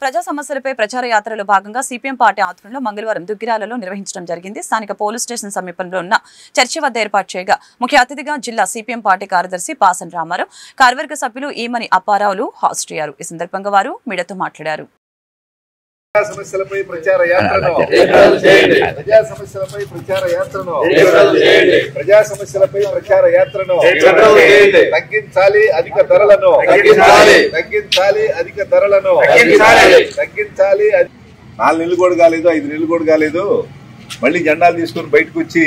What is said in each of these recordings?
ప్రజా సమస్యలపై ప్రచార యాత్రలో భాగంగా సిపిఎం పార్టీ ఆధ్వర్యంలో మంగళవారం దుగ్గిరాలలో నిర్వహించడం జరిగింది. స్థానిక పోలీస్ స్టేషన్ సమీపంలో ఉన్న చర్చి వద్ద ఏర్పాటు చేయగా ముఖ్య అతిథిగా జిల్లా సిపిఎం పార్టీ కార్యదర్శి పాసన్ రామారావు, కార్యవర్గ సభ్యులు ఈమని అప్పారావులు హాజరయ్యారు. ఈ సందర్భంగా వారు మీడియాతో మాట్లాడారు. సమస్యలపై ప్రచార యాత్రను తగ్గించాలి, అధిక ధరలను తగ్గించాలి. 4 నెలలు కూడా కాలేదు, 5 నెలలు కూడా కాలేదు, మళ్ళీ జెండాలు తీసుకుని బయటకు వచ్చి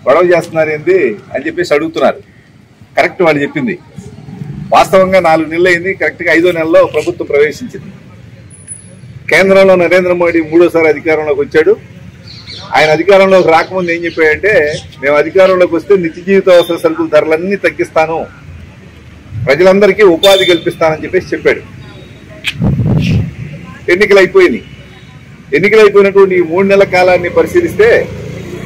గొడవ చేస్తున్నారు ఏంది అని చెప్పేసి అడుగుతున్నారు. కరెక్ట్ వాళ్ళు చెప్పింది. వాస్తవంగా 4 నెలలు అయింది. కరెక్ట్ గా 5వ నెలలో ప్రభుత్వం ప్రవేశించింది. కేంద్రంలో నరేంద్ర మోడీ 3వ అధికారంలోకి వచ్చాడు. ఆయన అధికారంలోకి రాకముందు ఏం చెప్పాడంటే, మేము అధికారంలోకి వస్తే నిత్య జీవిత అవసర సరుకుల ధరలన్నీ తగ్గిస్తాను, ప్రజలందరికీ ఉపాధి కల్పిస్తానని చెప్పేసి చెప్పాడు. ఎన్నికలు అయిపోయినటువంటి ఈ 3 నెలల కాలాన్ని పరిశీలిస్తే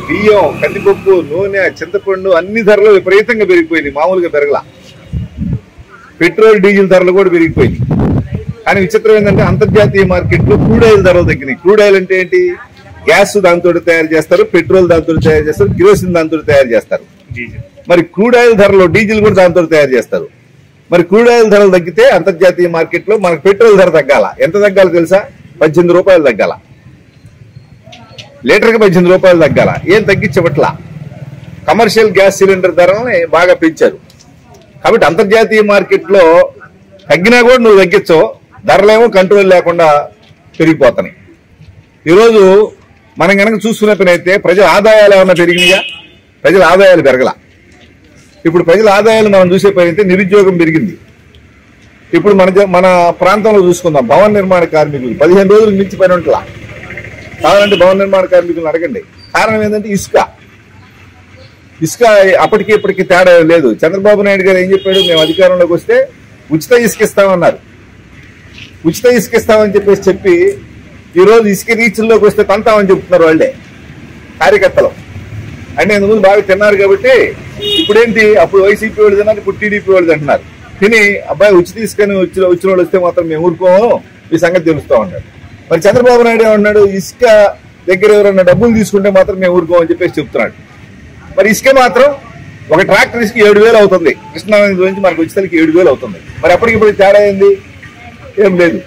బియ్యం, కందిపప్పు, నూనె, చింతపండు అన్ని ధరలు విపరీతంగా పెరిగిపోయింది. మామూలుగా పెరగల. పెట్రోల్, డీజిల్ ధరలు కూడా పెరిగిపోయింది. కానీ విచిత్రం ఏంటంటే అంతర్జాతీయ మార్కెట్లో క్రూడ్ ఆయిల్ ధరలు తగ్గినాయి. క్రూడ్ ఆయిల్ అంటే ఏంటి? గ్యాస్ దాంతో తయారు చేస్తారు, పెట్రోల్ దాంతో తయారు చేస్తారు, కిరోసిన్ దాంతో తయారు చేస్తారు. మరి క్రూడ్ ఆయిల్ ధరలో డీజిల్ కూడా దాంతో తయారు చేస్తారు. మరి క్రూడ్ ఆయిల్ ధరలు తగ్గితే అంతర్జాతీయ మార్కెట్లో మనకు పెట్రోల్ ధర తగ్గాల. ఎంత తగ్గాలో తెలుసా? 18 రూపాయలు తగ్గాల. లీటర్కి 18 రూపాయలు తగ్గాల. ఏం తగ్గించబట్లా. కమర్షియల్ గ్యాస్ సిలిండర్ ధరల్ని బాగా పెంచారు. కాబట్టి అంతర్జాతీయ మార్కెట్లో తగ్గినా కూడా నువ్వు తగ్గించవు, ధరలేమో కంట్రోల్ లేకుండా పెరిగిపోతున్నాయి. ఈరోజు మనం కనుక చూసుకునే పని అయితే ప్రజల ఆదాయాలు ఏమన్నా పెరిగినాయా? ప్రజల ఆదాయాలు పెరగల. ఇప్పుడు ప్రజల ఆదాయాలు మనం చూసే పని అయితే నిరుద్యోగం పెరిగింది. ఇప్పుడు మన ప్రాంతంలో చూసుకుందాం, భవన నిర్మాణ కార్మికులు 15 రోజుల నుంచి పని ఉంటలా. కావాలంటే భవన నిర్మాణ కార్మికులను అడగండి. కారణం ఏంటంటే ఇసుక అప్పటికి ఇప్పటికి తేడా లేదు. చంద్రబాబు నాయుడు గారు ఏం చెప్పాడు? మేము అధికారంలోకి వస్తే ఉచిత ఇసుక ఇస్తామన్నారు. ఉచిత ఇసుక ఇస్తామని చెప్పి ఈరోజు ఇసుక రీచ్ల్లోకి వస్తే తంతామని చెప్తున్నారు వాళ్ళే కార్యకర్తలు. అంటే ఇంతకుముందు బాగా తిన్నారు కాబట్టి ఇప్పుడేంటి, అప్పుడు వైసీపీ వాళ్ళు తిన్నారు, ఇప్పుడు టీడీపీ వాళ్ళు తింటున్నారు. తిని అబ్బాయి ఉచిత ఇసుకని వచ్చిన వాళ్ళు వస్తే మాత్రం మేము ఊరుకోము, ఈ సంగతి తెలుస్తా ఉన్నాడు. మరి చంద్రబాబు నాయుడు ఏమన్నాడు? ఇసుక దగ్గర ఎవరన్నా డబ్బులు తీసుకుంటే మాత్రం మేము ఊరుకోమని చెప్పేసి చెప్తున్నాడు. మరి ఇసుక మాత్రం ఒక ట్రాక్టర్ ఇసుక 7,000 అవుతుంది. కృష్ణానది నుంచి మనకు ఉచితలకి 7,000 అవుతుంది. మరి అప్పటికిప్పుడు తేడా ఏంది? ఏం లేదు.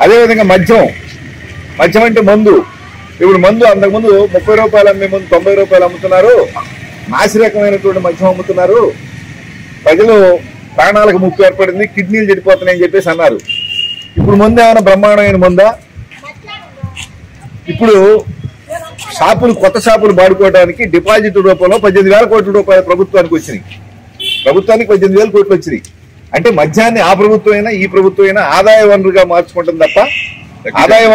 అదేవిధంగా మద్యం అంటే మందు. ఇప్పుడు మందు అంతకుముందు 30 రూపాయలు అమ్మే ముందు 90 రూపాయలు అమ్ముతున్నారు. నాసిరకమైనటువంటి మద్యం అమ్ముతున్నారు. ప్రజలు ప్రాణాలకు ముప్పు ఏర్పడింది, కిడ్నీలు చెడిపోతున్నాయని చెప్పేసి అన్నారు. ఇప్పుడు మందు ఏమైనా బ్రహ్మాండమైన మందా? ఇప్పుడు కొత్త షాపులు వాడుకోవడానికి డిపాజిట్ రూపంలో 18,000 కోట్ల రూపాయలు ప్రభుత్వానికి వచ్చినాయి. ప్రభుత్వానికి 18,000 కోట్లు వచ్చినాయి. అంటే మద్యాన్ని ఆ ప్రభుత్వం అయినా ఈ ప్రభుత్వం అయినా ఆదాయ వనరుగా మార్చుకుంటుంది తప్ప ఆదాయ